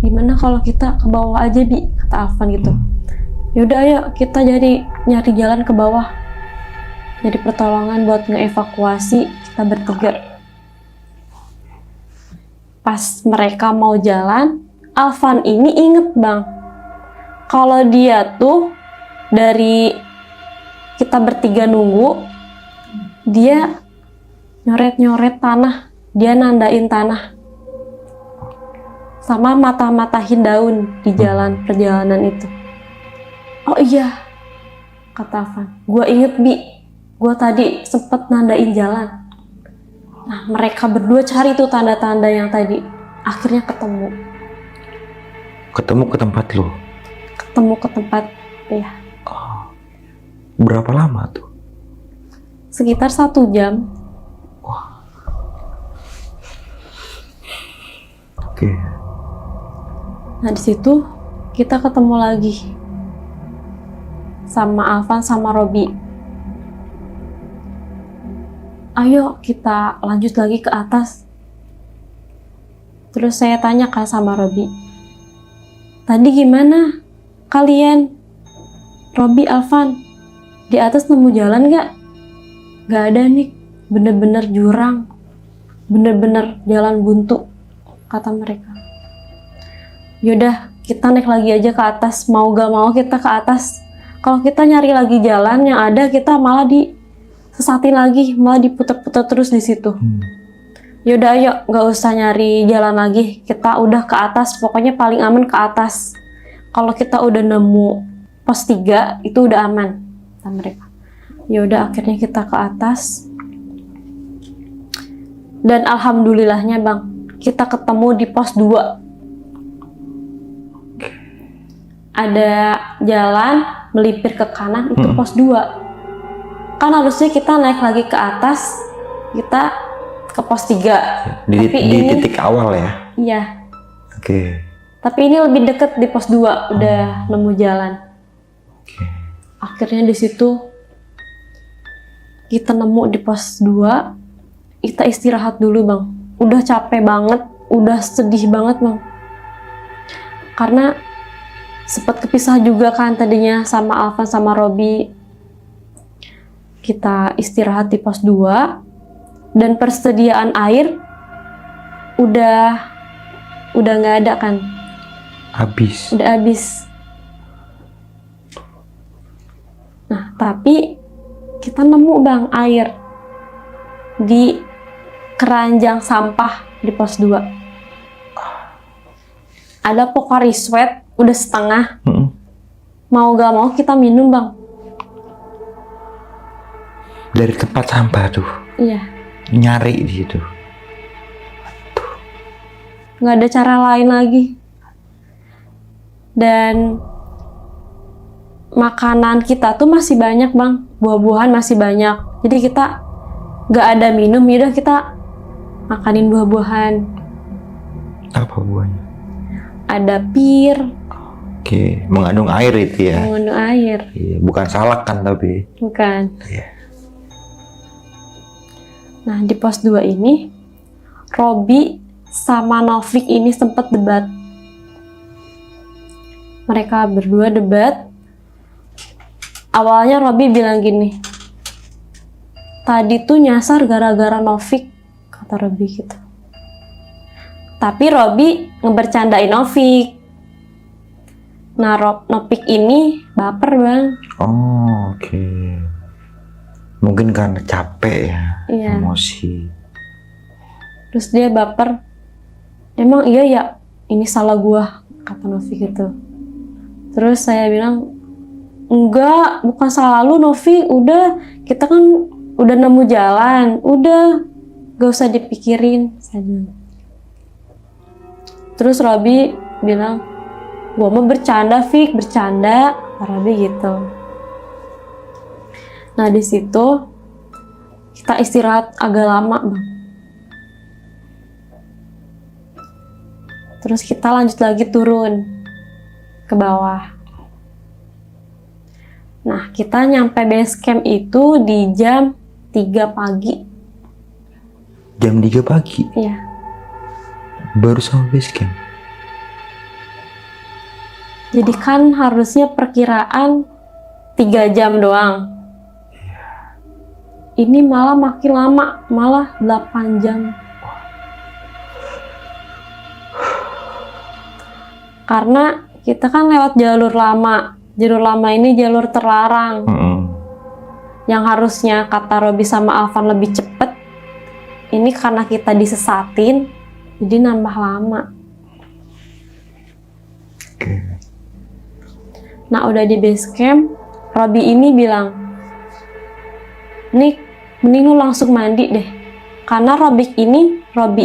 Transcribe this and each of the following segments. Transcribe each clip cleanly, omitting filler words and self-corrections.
gimana kalau kita ke bawah aja Bi, kata Alvan gitu. Yaudah ayo kita nyari jalan ke bawah, jadi pertolongan buat ngeevakuasi kita bertiga. Pas mereka mau jalan, Alvan ini inget Bang, kalau dia tuh dari kita bertiga nunggu, dia nyoret-nyoret tanah, dia nandain tanah sama mata-matahin daun di jalan perjalanan itu. Oh iya, kata Alvan, gue inget Bi, gue tadi sempet nandain jalan. Nah mereka berdua cari tuh tanda-tanda yang tadi, akhirnya ketemu ke tempat lo? Ketemu ke tempat ya. Berapa lama tuh? Sekitar 1 jam. Oke. Nah di situ kita ketemu lagi sama Alvan sama Robi. Ayo kita lanjut lagi ke atas. Terus saya tanyakan sama Robi, tadi gimana kalian? Robi, Alvan, di atas nemu jalan gak? Gak ada nih, bener-bener jurang, bener-bener jalan buntu, kata mereka. Yaudah kita naik lagi aja ke atas, mau gak mau kita ke atas. Kalau kita nyari lagi jalan yang ada, kita malah disesatin lagi, malah diputer-puter terus di situ. Yaudah ayo, gak usah nyari jalan lagi, kita udah ke atas, pokoknya paling aman ke atas. Kalau kita udah nemu pos 3 itu udah aman, kata mereka. Yaudah akhirnya kita ke atas, dan alhamdulillahnya Bang, kita ketemu di pos 2. Ada jalan melipir ke kanan, itu pos 2. Kan harusnya kita naik lagi ke atas, kita ke pos 3. Di ini, titik awal ya? Iya. Oke. Tapi ini lebih deket di pos 2, udah nemu jalan. Oke. Akhirnya di situ kita nemu di pos 2, kita istirahat dulu Bang. Udah capek banget, udah sedih banget Bang. Karena sempat kepisah juga kan tadinya sama Alvan sama Robi. Kita istirahat di pos 2 dan persediaan air udah nggak ada kan. Habis. Udah habis. Nah, tapi kita nemu Bang air di keranjang sampah di pos 2. Ada Pocari Sweat udah setengah. Mau gak mau kita minum Bang. Dari tempat sampah tuh? Iya. Nyari di situ? Nggak ada cara lain lagi. Dan makanan kita tuh masih banyak Bang, buah-buahan masih banyak. Jadi kita nggak ada minum, yaudah kita makanin buah-buahan. Apa buahnya? Ada pir. Oke, mengandung air itu ya? Mengandung air. Iya, bukan salak kan tapi? Bukan. Iya. Nah di pos 2 ini, Robi sama Novik ini sempat debat. Mereka berdua debat. Awalnya Robi bilang gini, tadi tuh nyasar gara-gara Novik, kata Robi gitu. Tapi Robi ngebercandain Novik. Nah Novik ini baper Bang. Oh oke. Mungkin karena capek ya, Iya. Emosi. Terus dia baper, emang iya ya ini salah gua, kata Novik gitu. Terus saya bilang, enggak, bukan salah lu Novik, udah kita kan udah nemu jalan, udah gak usah dipikirin, saya bilang. Terus Robi bilang, gua mau bercanda Fik, bercanda, Robi gitu. Nah di situ kita istirahat agak lama Bang. Terus kita lanjut lagi turun ke bawah. Nah, kita nyampe base camp itu di jam 3 pagi. Jam 3 pagi? Iya. Baru sampai base camp? Jadi kan harusnya perkiraan 3 jam doang. Ini malah makin lama, malah 8 jam. Karena kita kan lewat jalur lama. Jalur lama ini jalur terlarang. Yang harusnya kata Robi sama Alvan lebih cepet. Ini karena kita disesatin, jadi nambah lama. Nah udah di base camp, Robi ini bilang, Nick, mending lu langsung mandi deh. Karena Robi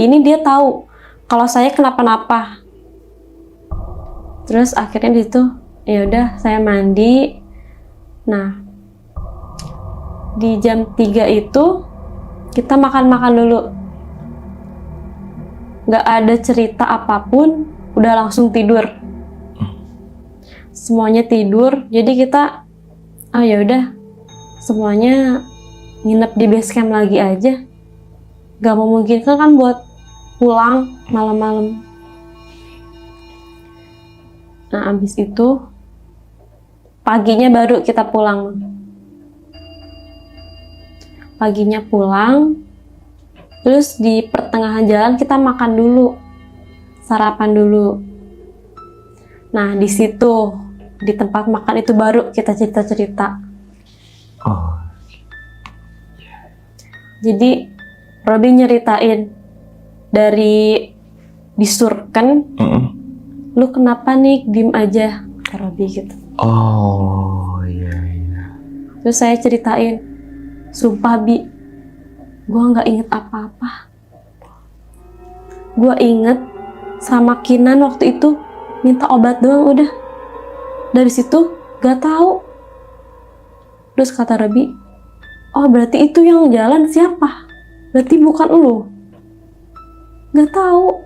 ini dia tahu kalau saya kenapa-napa. Terus akhirnya di situ, ya udah saya mandi. Nah, di jam 3 itu kita makan-makan dulu. Nggak ada cerita apapun, udah langsung tidur. Semuanya tidur, jadi kita, ya udah, semuanya nginep di base camp lagi aja. Gak memungkinkan kan buat pulang malam-malam. Nah, abis itu paginya baru kita pulang. Paginya pulang, terus di pertengahan jalan kita makan dulu, sarapan dulu. Nah, di situ di tempat makan itu baru kita cerita-cerita. Jadi Robi nyeritain dari disurken, lu kenapa nih diem aja, kata Robi gitu. Iya. Terus saya ceritain, sumpah Bi, gue nggak inget apa-apa. Gue inget sama Kinan waktu itu minta obat doang udah. Dari situ gak tahu. Terus kata Robi, oh berarti itu yang jalan siapa? Berarti bukan lu. Gak tahu.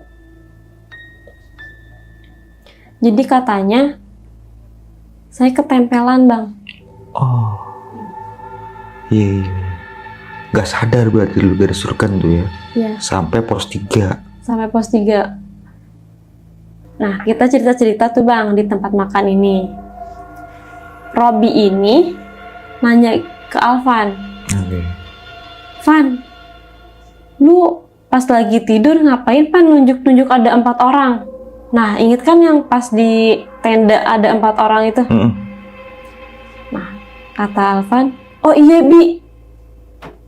Jadi katanya saya ketempelan bang. Iya. Gak sadar berarti lu dari surken tuh ya? Iya. Sampai pos 3. Sampai pos 3. Nah, kita cerita-cerita tuh bang di tempat makan ini. Robi ini nanya ke Alvan. Van, lu pas lagi tidur ngapain Pan nunjuk-nunjuk ada 4 orang? Nah, inget kan yang pas di tenda ada 4 orang itu? Nah, kata Alvan, oh iya Bi,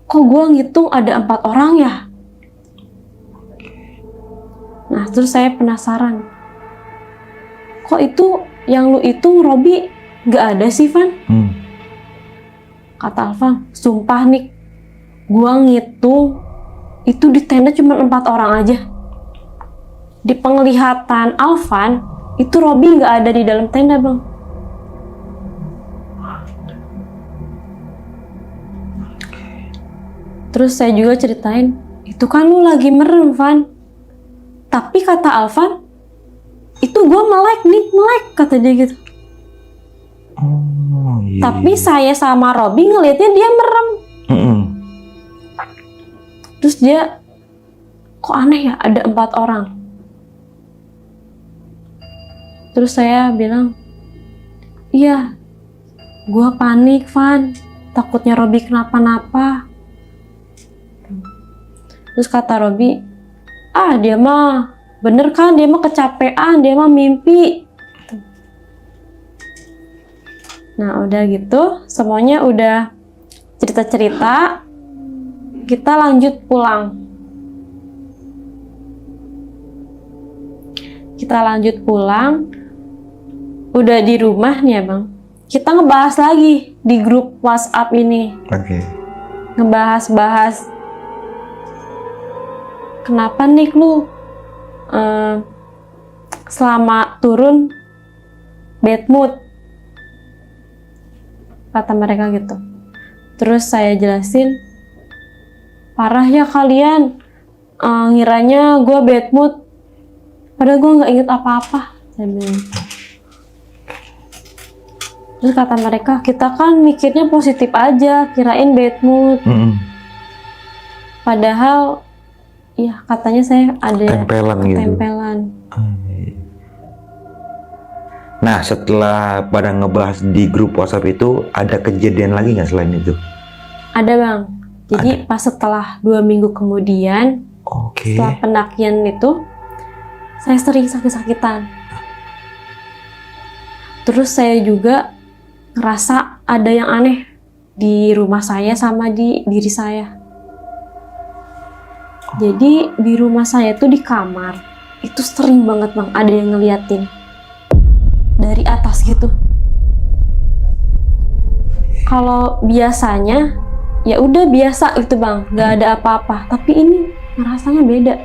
kok gue ngitung ada 4 orang ya? Nah, terus saya penasaran, kok itu yang lu hitung Robi gak ada sih Van? Kata Alvan, sumpah nih, gue ngitung itu di tenda cuma 4 orang aja. Di penglihatan Alvan, itu Robi gak ada di dalam tenda bang. Terus saya juga ceritain, itu kan lu lagi merem Van. Tapi kata Alvan, itu gue melek, kata dia gitu. Iya. Tapi saya sama Robi ngelihatnya dia merem. Terus dia, kok aneh ya ada 4 orang. Terus saya bilang, iya, gue panik Van, takutnya Robi kenapa-napa. Terus kata Robi, dia mah bener kan, dia mah kecapean, dia mah mimpi. Nah udah gitu, semuanya udah cerita-cerita, kita lanjut pulang. Udah di rumah nih ya bang, kita ngebahas lagi di grup WhatsApp ini. Ngebahas kenapa nih lu selama turun bad mood, kata mereka gitu. Terus saya jelasin, parah ya kalian, ngiranya gue bad mood, padahal gue nggak inget apa-apa, saya bilang. Terus kata mereka, kita kan mikirnya positif aja, kirain bad mood. Padahal, ya katanya saya ada ketempelan gitu. Nah, setelah pada ngebahas di grup WhatsApp itu, ada kejadian lagi nggak selain itu? Ada bang. Jadi pas setelah 2 minggu kemudian, Oke. setelah pendakian itu, saya sering sakit-sakitan. Terus saya juga ngerasa ada yang aneh di rumah saya sama di diri saya. Jadi di rumah saya tuh di kamar, itu sering banget bang, ada yang ngeliatin dari atas gitu. Kalau biasanya ya udah biasa gitu bang, nggak ada apa-apa. Tapi ini rasanya beda.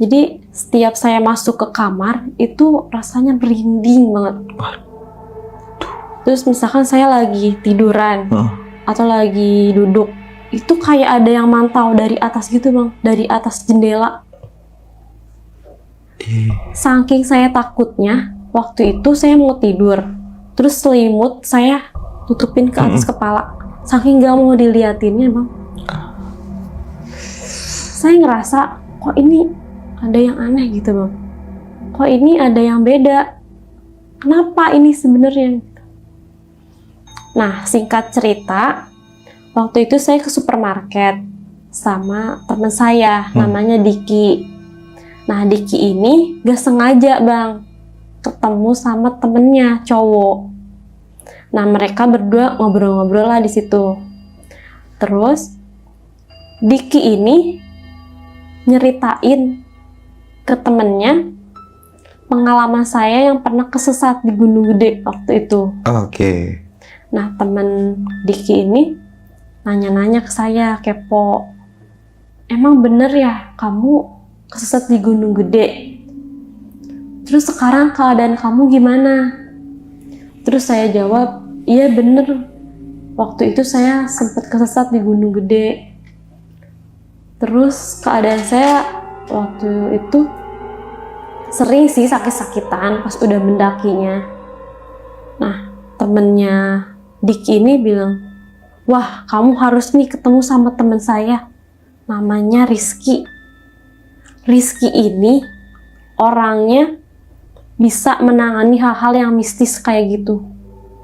Jadi setiap saya masuk ke kamar itu rasanya merinding banget. Terus misalkan saya lagi tiduran atau lagi duduk, itu kayak ada yang mantau dari atas gitu bang, dari atas jendela. Saking saya takutnya, waktu itu saya mau tidur, terus selimut saya tutupin ke atas kepala, saking gak mau diliatinnya bang. Saya ngerasa kok ini ada yang aneh gitu bang, kok ini ada yang beda, kenapa ini sebenarnya. Nah singkat cerita, waktu itu saya ke supermarket sama teman saya, namanya Diki. Nah Diki ini gak sengaja bang ketemu sama temennya cowok. Nah mereka berdua ngobrol-ngobrol lah di situ. Terus Diki ini nyeritain ke temennya pengalaman saya yang pernah kesesat di Gunung Gede waktu itu. Oke. Nah temen Diki ini nanya-nanya ke saya, kepo, emang bener ya kamu kesesat di Gunung Gede? Terus sekarang keadaan kamu gimana? Terus saya jawab, iya bener, waktu itu saya sempat kesesat di Gunung Gede. Terus keadaan saya waktu itu sering sih sakit-sakitan pas udah mendakinya. Nah temennya Diki ini bilang, wah kamu harus nih ketemu sama teman saya, namanya Rizky. Rizky ini orangnya bisa menangani hal-hal yang mistis kayak gitu.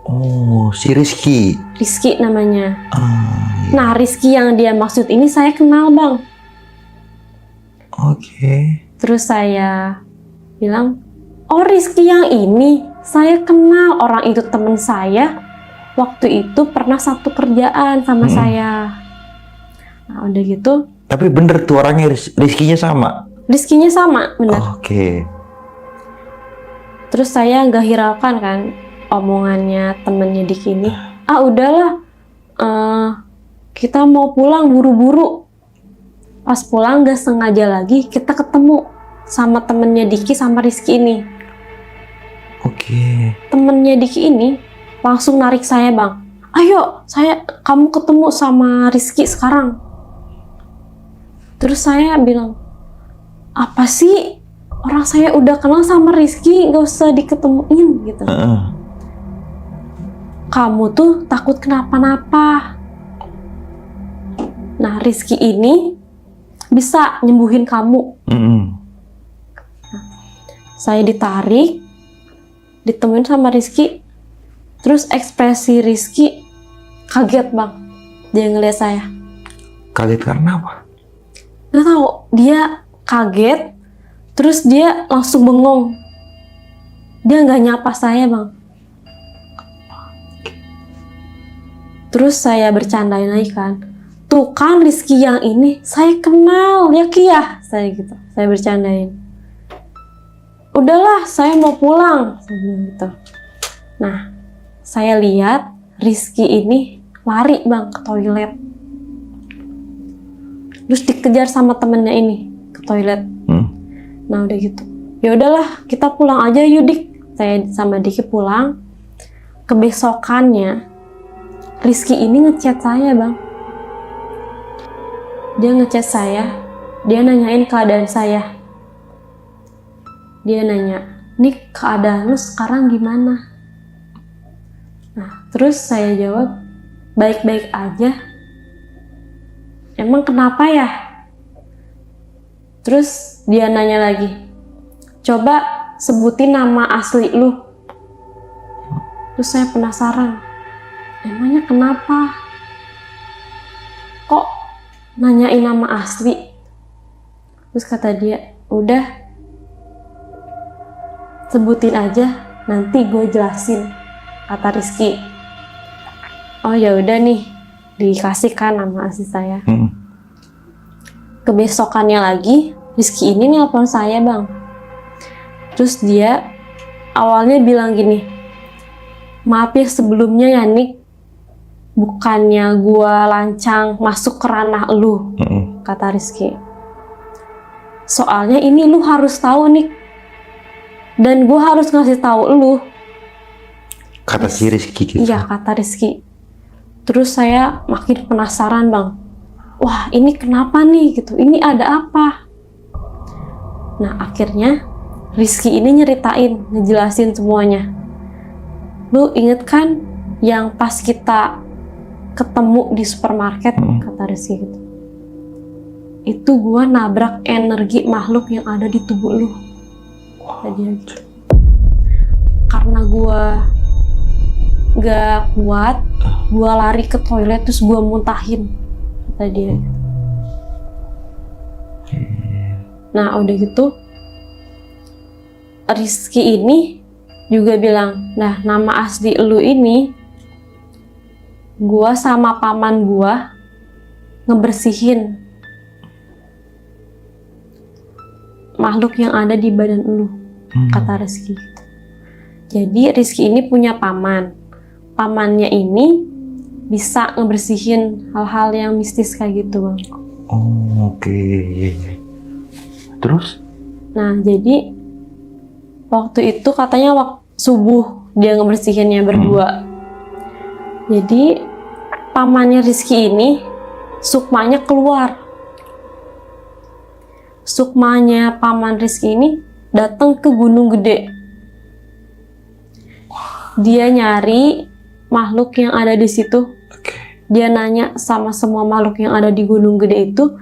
Oh, si Rizky. Rizky namanya. Iya. Nah Rizky yang dia maksud ini saya kenal bang. Oke. Terus saya bilang, oh Rizky yang ini saya kenal, orang itu teman saya. Waktu itu pernah satu kerjaan sama saya. Nah udah gitu. Tapi bener tuh orangnya Rizky-nya sama? Rizky-nya sama, bener. Oke. Terus saya nggak hiraukan kan omongannya temennya Diki ini. Ah udahlah, kita mau pulang buru-buru. Pas pulang nggak sengaja lagi kita ketemu sama temennya Diki sama Rizky ini. Oke. Temennya Diki ini langsung narik saya bang. Ayo, kamu ketemu sama Rizky sekarang. Terus saya bilang, apa sih? Orang saya udah kenal sama Rizky, gak usah diketemuin gitu. Kamu tuh takut kenapa-napa. Nah Rizky ini bisa nyembuhin kamu. Saya ditarik, ditemuin sama Rizky. Terus ekspresi Rizky kaget bang, dia ngeliat saya. Kaget karena apa? Gak tau, dia kaget. Terus dia langsung bengong. Dia nggak nyapa saya bang. Terus saya bercandain lagi kan. Tuh kan Rizky yang ini saya kenal ya Kia. Saya gitu. Saya bercandain. Udahlah saya mau pulang. Saya bilang gitu. Nah saya lihat Rizky ini lari bang ke toilet. Terus dikejar sama temennya ini ke toilet. Nah udah gitu, ya udahlah kita pulang aja yuk Dik. Saya sama Diki pulang. Kebesokannya Rizky ini ngechat saya bang. Dia ngechat saya, dia nanyain keadaan saya. Dia nanya, Nik keadaan lu sekarang gimana? Nah terus saya jawab, baik-baik aja. Emang kenapa ya? Terus dia nanya lagi, coba sebutin nama asli lu. Terus saya penasaran, emangnya kenapa? Kok nanyain nama asli? Terus kata dia, udah sebutin aja, nanti gue jelasin, kata Rizky. Oh ya udah nih, dikasihkan nama asli saya. Kebesokannya lagi, Rizky ini nelpon saya bang. Terus dia awalnya bilang gini, maaf ya sebelumnya ya Nick, bukannya gua lancang masuk ke ranah lu, kata Rizky. Soalnya ini lu harus tahu Nick, dan gua harus ngasih tahu lu. Kata si Rizky gitu. Iya, kata Rizky. Terus saya makin penasaran bang. Wah ini kenapa nih gitu, ini ada apa? Nah akhirnya Rizky ini nyeritain, ngejelasin semuanya. Lu inget kan yang pas kita ketemu di supermarket, kata Rizky gitu. Itu gua nabrak energi makhluk yang ada di tubuh lu. Kata dia gitu. Karena gua gak kuat, gua lari ke toilet terus gua muntahin, kata dia. Nah udah gitu Rizky ini juga bilang, nah nama asli lu ini gua sama paman gua ngebersihin makhluk yang ada di badan lu, kata Rizky. Jadi Rizky ini punya paman. Pamannya ini bisa ngebersihin hal-hal yang mistis kayak gitu bang. Oh oke. Terus? Nah jadi waktu itu katanya waktu subuh dia ngebersihinnya berdua. Jadi pamannya Rizky ini sukmanya keluar. Sukmanya paman Rizky ini datang ke Gunung Gede. Dia nyari makhluk yang ada di situ. Dia nanya sama semua makhluk yang ada di Gunung Gede itu,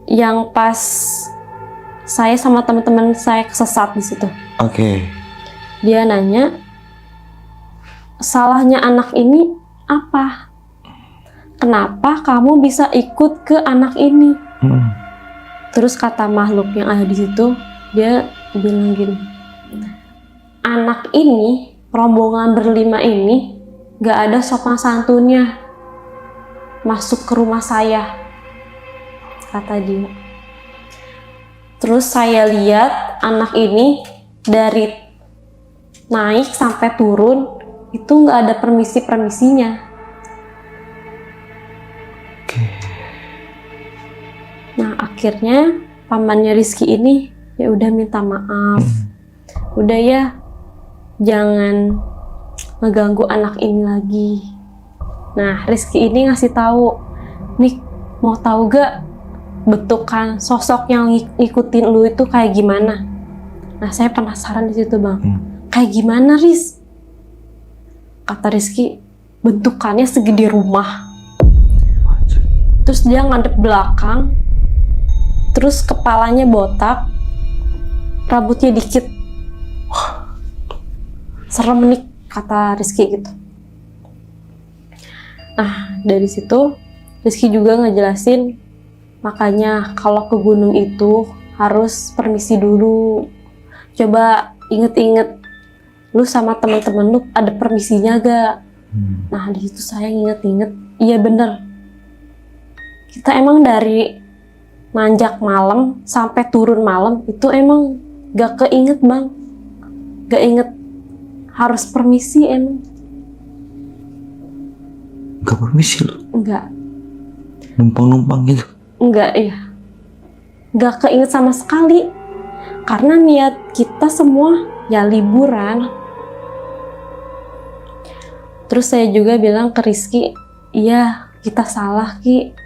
yang pas saya sama teman-teman saya kesesat di situ. Dia nanya, salahnya anak ini apa? Kenapa kamu bisa ikut ke anak ini? Terus kata makhluk yang ada di situ, dia bilang gini, anak ini, rombongan berlima ini, gak ada sopan santunnya masuk ke rumah saya, kata dia. Terus saya lihat anak ini dari naik sampai turun itu nggak ada permisi-permisinya. Nah akhirnya pamannya Rizky ini ya udah minta maaf, udah ya jangan ngeganggu anak ini lagi. Nah Rizky ini ngasih tahu, Nik mau tahu gak bentukan sosok yang ngikutin lu itu kayak gimana? Nah saya penasaran di situ bang, kayak gimana Riz? Kata Rizky, bentukannya segede rumah. Terus dia ngadep belakang, terus kepalanya botak, rambutnya dikit. Serem nih, kata Rizky gitu. Nah dari situ Rizky juga ngejelasin, makanya kalau ke gunung itu harus permisi dulu. Coba inget-inget, lu sama teman-teman lu ada permisinya gak? Nah di situ saya inget-inget, iya bener. Kita emang dari nanjak malam sampai turun malam itu emang gak keinget bang, gak inget harus permisi emang. Gak permisi lu? Enggak. Numpang-numpang gitu? Enggak ya, gak keinget sama sekali. Karena niat kita semua ya liburan. Terus saya juga bilang ke Rizky, iya kita salah Ki.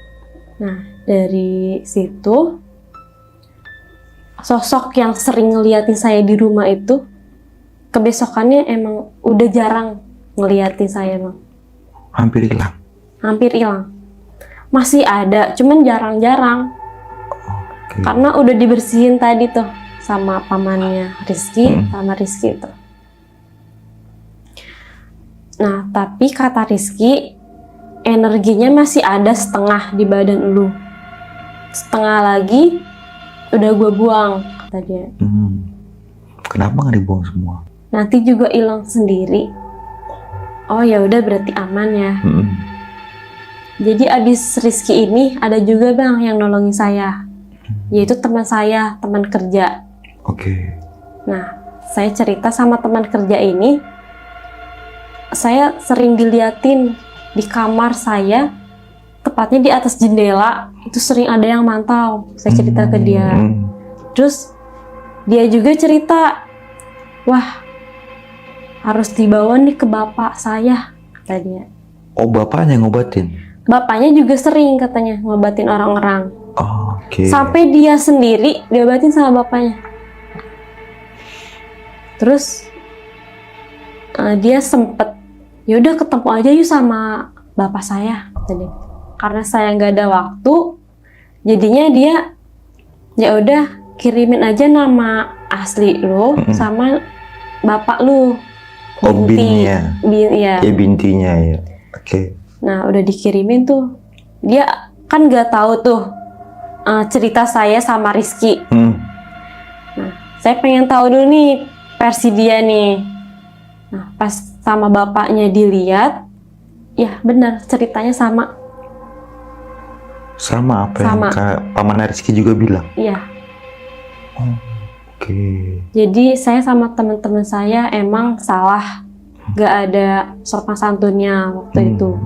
Nah dari situ sosok yang sering ngeliatin saya di rumah itu kebesokannya emang udah jarang ngeliatin saya bang. Hampir hilang? Hampir hilang. Masih ada, cuman jarang-jarang. Karena udah dibersihin tadi tuh sama pamannya Rizky, sama Rizky itu. Nah, tapi kata Rizky, energinya masih ada setengah di badan lu. Setengah lagi udah gue buang, kata dia. Kenapa nggak dibuang semua? Nanti juga hilang sendiri. Oh ya udah, berarti aman ya. Jadi abis Rizky ini ada juga bang yang nolongin saya, yaitu teman saya, teman kerja. Oke. Nah, saya cerita sama teman kerja ini, saya sering diliatin di kamar saya, tepatnya di atas jendela, itu sering ada yang mantau. Saya cerita ke dia. Terus dia juga cerita, wah harus dibawa nih ke bapak saya, kata dia. Oh, bapaknya yang ngobatin? Bapaknya juga sering katanya ngobatin orang-orang. Oke. Sampai dia sendiri diobatin sama bapaknya. Terus dia sempet, yaudah ketemu aja yuk sama bapak saya, tadi. Karena saya nggak ada waktu, jadinya dia ya udah kirimin aja nama asli lu sama bapak lu. Oh, binnya. Ya. Ya, bintinya ya. Oke. Nah, udah dikirimin tuh. Dia kan nggak tahu tuh cerita saya sama Rizky. Nah, saya pengen tahu dulu nih versi dia nih. Nah, pas sama bapaknya dilihat, ya benar ceritanya sama. Sama apa Sama. yang paman Rizky juga bilang? Iya. Oke. Jadi saya sama teman-teman saya emang salah, nggak ada sopan santunnya waktu itu.